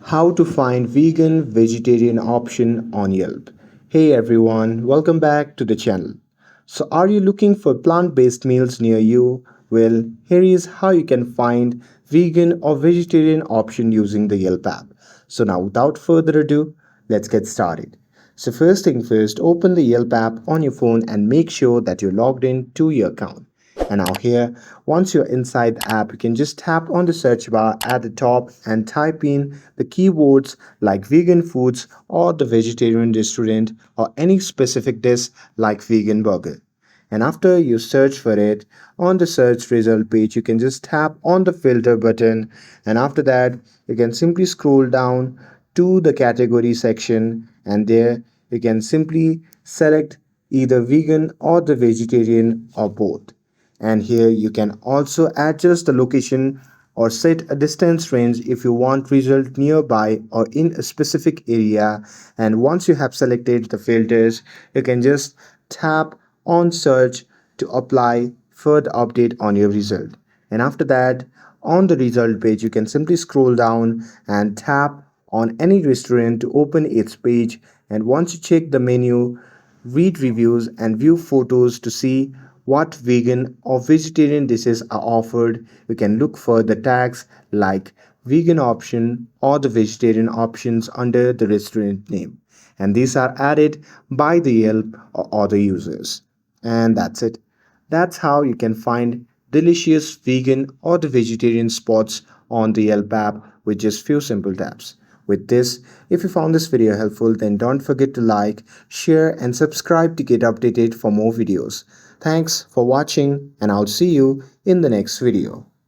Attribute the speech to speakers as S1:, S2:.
S1: How to find vegan vegetarian option on Yelp. Hey everyone, welcome back to the channel. So are you looking for plant-based meals near you? Well, here is how you can find vegan or vegetarian option using the Yelp app. So now without further ado, let's get started. So first thing first, open the Yelp app on your phone and make sure that you're logged in to your account. And now here, once you're inside the app, you can just tap on the search bar at the top and type in the keywords like vegan foods or the vegetarian restaurant or any specific dish like vegan burger. And after you search for it on the search result page, you can just tap on the filter button. And after that, you can simply scroll down to the category section, and there you can simply select either vegan or the vegetarian or both. And here you can also adjust the location or set a distance range if you want result nearby or in a specific area. And once you have selected the filters, you can just tap on search to apply further update on your result. And after that, on the result page, you can simply scroll down and tap on any restaurant to open its page. And once you check the menu, read reviews and view photos to see what vegan or vegetarian dishes are offered. You can look for the tags like vegan option or the vegetarian options under the restaurant name. And these are added by the Yelp or other users. And that's it. That's how you can find delicious vegan or the vegetarian spots on the Yelp app with just few simple taps. With this, if you found this video helpful, then don't forget to like, share, and subscribe to get updated for more videos. Thanks for watching, and I'll see you in the next video.